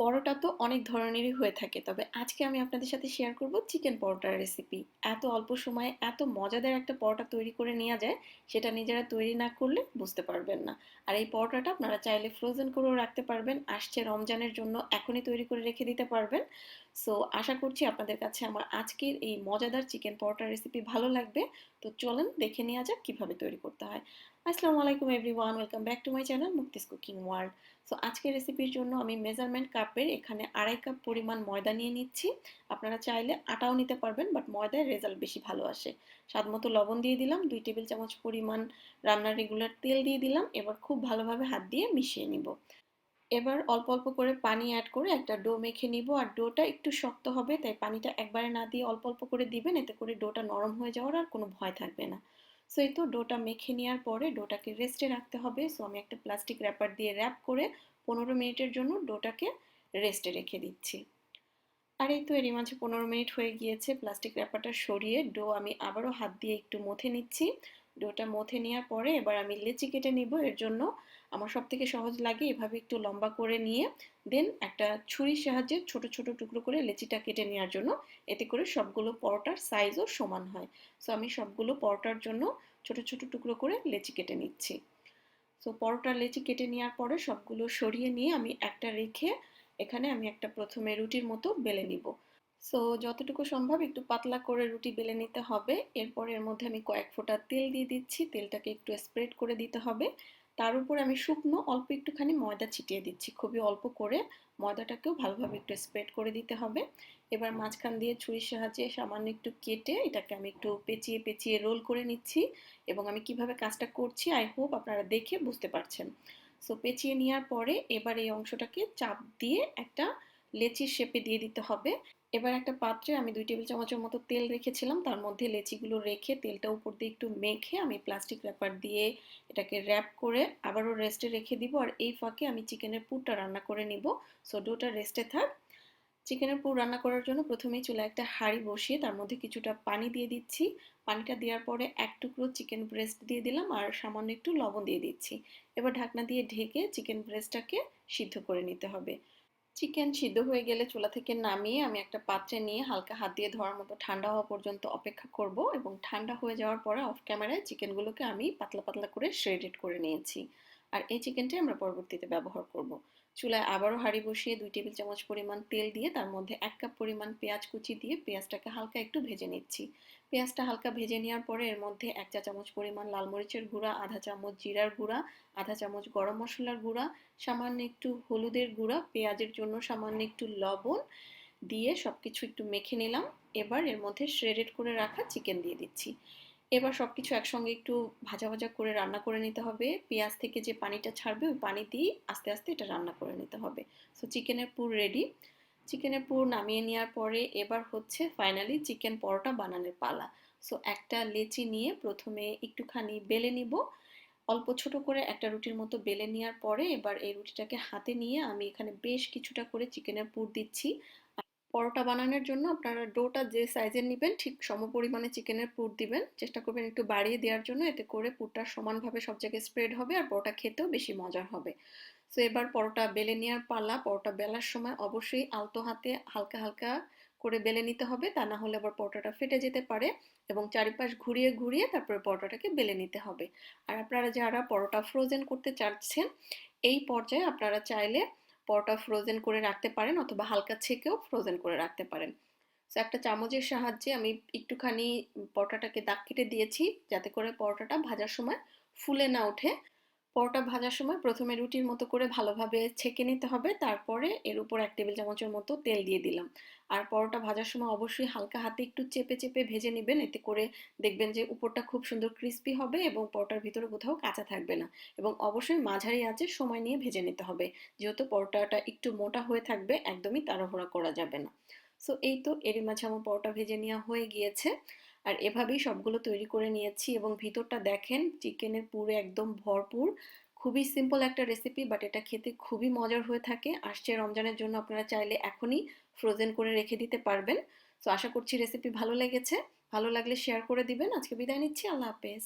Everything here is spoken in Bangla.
পরোটা তো অনেক ধরনেরই হয়ে থাকে, তবে আজকে আমি আপনাদের সাথে শেয়ার করব চিকেন পরোটার রেসিপি। এত অল্প সময়ে এত মজাদার একটা পরোটা তৈরি করে নেওয়া যায়, সেটা নিজেরা তৈরি না করলে বুঝতে পারবেন না। আর এই পরোটাটা আপনারা চাইলে ফ্রোজেন করেও রাখতে পারবেন, আসছে রমজানের জন্য এখনই তৈরি করে রেখে দিতে পারবেন। সো আশা করছি আপনাদের কাছে আমার আজকের এই মজাদার চিকেন পরোটার রেসিপি ভালো লাগবে। তো চলেন দেখে নেওয়া যাক কিভাবে তৈরি করতে হয়। আসসালামু আলাইকুম everyone, welcome back to my channel Mukti's cooking world. So আজকের রেসিপির জন্য আমি মেজারমেন্ট কাপের এখানে 2.5 কাপ পরিমাণ ময়দা নিয়ে নিচ্ছি। আপনারা চাইলে আটাও নিতে পারবেন, বাট ময়দার রেজাল্ট বেশি ভালো আসে। স্বাদ মতো লবণ দিয়ে দিলাম, 2 টেবিল চামচ পরিমাণ রান্নার রেগুলার তেল দিয়ে দিলাম। এবার খুব ভালোভাবে হাত দিয়ে মিশিয়ে নিব। এবার অল্প অল্প করে পানি অ্যাড করে একটা ডো মেখে নিব। আর ডোটা একটু শক্ত হবে, তাই পানিটা একবারে না দিয়ে অল্প অল্প করে দিবেন, এতে করে ডোটা নরম হয়ে যাওয়ার আর কোনো ভয় থাকবে না। সো এই তো ডোটা মেখে নেওয়ার পরে ডোটাকে রেস্টে রাখতে হবে। সো আমি একটা প্লাস্টিক র্যাপার দিয়ে র্যাপ করে 15 মিনিটের জন্য ডোটাকে রেস্টে রেখে দিচ্ছি। আর এই তো এরই মাঝে 15 মিনিট হয়ে গিয়েছে। প্লাস্টিক র্যাপারটা সরিয়ে ডো আমি আবারও হাত দিয়ে একটু মথে নিচ্ছি। ডোটা মথে নেওয়ার পরে এবার আমি লেচি কেটে নিব। এর জন্য আমার সব থেকে সহজ লাগে এভাবে একটু লম্বা করে নিয়ে দেন একটা ছুরির সাহায্যে ছোট ছোট টুকরো করে লেচিটা কেটে নেওয়ার জন্য। এতে করে সবগুলো পরোটার সাইজও সমান হয়। সো আমি সবগুলো পরোটার জন্য ছোট ছোট টুকরো করে লেচি কেটে নিচ্ছি। সো পরোটার লেচি কেটে নেওয়ার পরে সবগুলো সরিয়ে নিয়ে আমি একটা রেখে এখানে আমি একটা প্রথমে রুটির মতো বেলে নিব। সো যতটুকু সম্ভব একটু পাতলা করে রুটি বেলে নিতে হবে। এরপর এর মধ্যে আমি কয়েক ফোঁটা তেল দিয়ে দিচ্ছি। তেলটাকে একটু স্প্রেড করে দিতে হবে। তার উপর আমি শুকনো অল্প একটুখানি ময়দা ছিটিয়ে দিচ্ছি, খুবই অল্প করে। ময়দাটাকেও ভালোভাবে একটু স্প্রেড করে দিতে হবে। এবার মাঝখান দিয়ে ছুরির সাহায্যে সামান্য একটু কেটে এটাকে আমি একটু পেঁচিয়ে পেঁচিয়ে রোল করে নিচ্ছি। এবং আমি কিভাবে কাজটা করছি আই হোপ আপনারা দেখে বুঝতে পারছেন। সো পেঁচিয়ে নেওয়ার পরে এবার এই অংশটাকে চাপ দিয়ে একটা লেচির শেপে দিয়ে দিতে হবে। এবার একটা পাত্রে আমি 2 টেবিল চামচের মতো তেল রেখেছিলাম, তার মধ্যে লেচিগুলো রেখে তেলটা উপর দিয়ে একটু মেখে আমি প্লাস্টিক র্যাপার দিয়ে এটাকে র্যাপ করে আবারও রেস্টে রেখে দিব। আর এই ফাঁকে আমি চিকেনের পুরটা রান্না করে নিব। সো ডোটা রেস্টে থাক। চিকেনের পুর রান্না করার জন্য প্রথমেই চুলায় একটা হাঁড়ি বসিয়ে তার মধ্যে কিছুটা পানি দিয়ে দিচ্ছি। পানিটা দেওয়ার পরে এক টুকরো চিকেন ব্রেস্ট দিয়ে দিলাম আর সামান্য একটু লবণ দিয়ে দিচ্ছি। এবার ঢাকনা দিয়ে ঢেকে চিকেন ব্রেস্টটাকে সিদ্ধ করে নিতে হবে। চিকেন সিদ্ধ হয়ে গেলে চুলা থেকে নামিয়ে আমি একটা পাত্রে নিয়ে হালকা হাত দিয়ে ধোয়ার মতো ঠান্ডা হওয়া পর্যন্ত অপেক্ষা করব। এবং ঠান্ডা হয়ে যাওয়ার পরে অফ ক্যামেরায় চিকেনগুলোকে আমি পাতলা পাতলা করে শ্রেডেড করে নিয়েছি। আর এই চিকেনটাই আমরা পরবর্তীতে ব্যবহার করব। চুলায় আবারও হাঁড়ি বসিয়ে 2 টেবিল চামচ পরিমাণ তেল দিয়ে তার মধ্যে 1 কাপ পরিমাণ পেঁয়াজ কুচি দিয়ে পেঁয়াজটাকে হালকা একটু ভেজে নিচ্ছি। পেঁয়াজটা হালকা ভেজে নেওয়ার পরে এর মধ্যে 1 চা চামচ পরিমাণ লাল মরিচের গুঁড়া, আধা চামচ জিরার গুঁড়া, আধা চামচ গরম মশলার গুঁড়া, সামান্য একটু হলুদের গুঁড়া, পেঁয়াজের জন্য সামান্য একটু লবণ দিয়ে সবকিছু একটু মেখে নিলাম। এবার এর মধ্যে শ্রেডেড করে রাখা চিকেন দিয়ে দিচ্ছি। এবার সবকিছু একসঙ্গে একটু ভাজা ভাজা করে রান্না করে নিতে হবে। পেঁয়াজ থেকে যে পানিটা ছাড়বে ওই পানি দিয়ে আস্তে আস্তে এটা রান্না করে নিতে হবে। সো চিকেনের পুর রেডি। চিকেনের পুর নামিয়ে নেওয়ার পরে এবার হচ্ছে ফাইনালি চিকেন পরোটা বানানোর পালা। সো একটা লেচি নিয়ে প্রথমে একটুখানি বেলে নিব। অল্প ছোট করে একটা রুটির মতো বেলে নেওয়ার পরে এবার এই রুটিটাকে হাতে নিয়ে আমি এখানে বেশ কিছুটা করে চিকেনের পুর দিচ্ছি। পরোটা বানানোর জন্য আপনারা ডোটা যে সাইজের নেবেন ঠিক সমপরিমাণে চিকেনের পুর দিবেন। চেষ্টা করবেন একটু বাড়িয়ে দেওয়ার জন্য, এতে করে পুরটা সমানভাবে সব জায়গায় স্প্রেড হবে আর পরোটা খেতেও বেশি মজার হবে। সো এবার পরোটা বেলে নেওয়ার পালা। পরোটা বেলার সময় অবশ্যই আলতো হাতে হালকা হালকা করে বেলে নিতে হবে, তা না হলে আবার পরোটাটা ফেটে যেতে পারে। এবং চারিপাশ ঘুরিয়ে ঘুরিয়ে তারপরে পরোটাটাকে বেলে নিতে হবে। আর আপনারা যারা পরোটা ফ্রোজেন করতে চাচ্ছেন, এই পর্যায়ে আপনারা চাইলে পরোটা ফ্রোজেন করে রাখতে পারেন অথবা হালকা ছেঁকেও ফ্রোজেন করে রাখতে পারেন। সো একটা চামচের সাহায্যে আমি একটুখানি পরোটাটাকে দাগ কেটে দিয়েছি, যাতে করে পরোটাটা ভাজার সময় ফুলে না ওঠে। পরোটা ভাজার সময় প্রথমে রুটির মতো করে ভালোভাবে ছেঁকে নিতে হবে, তারপরে এর উপর 1 টেবিল চামচের মতো তেল দিয়ে দিলাম। আর পরোটা ভাজার সময় অবশ্যই হালকা হাতে একটু চেপে চেপে ভেজে নেবেন, এতে করে দেখবেন যে উপরটা খুব সুন্দর ক্রিস্পি হবে এবং পরোটার ভিতরে কোথাও কাঁচা থাকবে না। এবং অবশ্যই মাঝারি আঁচে সময় নিয়ে ভেজে নিতে হবে, যেহেতু পরোটাটা একটু মোটা হয়ে থাকবে, একদমই তাড়াহুড়া করা যাবে না। সো এই তো এরই মাঝে আমার পরোটা ভেজে নেওয়া হয়ে গিয়েছে। আর এভাবেই সবগুলো তৈরি করে নিয়েছি এবং ভিতরটা দেখেন চিকেনের পুরে একদম ভরপুর। খুবই সিম্পল একটা রেসিপি, বাট এটা খেতে খুবই মজার হয়ে থাকে। আসছে রমজানের জন্য আপনারা চাইলে এখনই ফ্রোজেন করে রেখে দিতে পারবেন। সো আশা করছি রেসিপি ভালো লেগেছে। ভালো লাগলে শেয়ার করে দিবেন। আজকে বিদায় নিচ্ছি। আল্লাহ হাফেজ।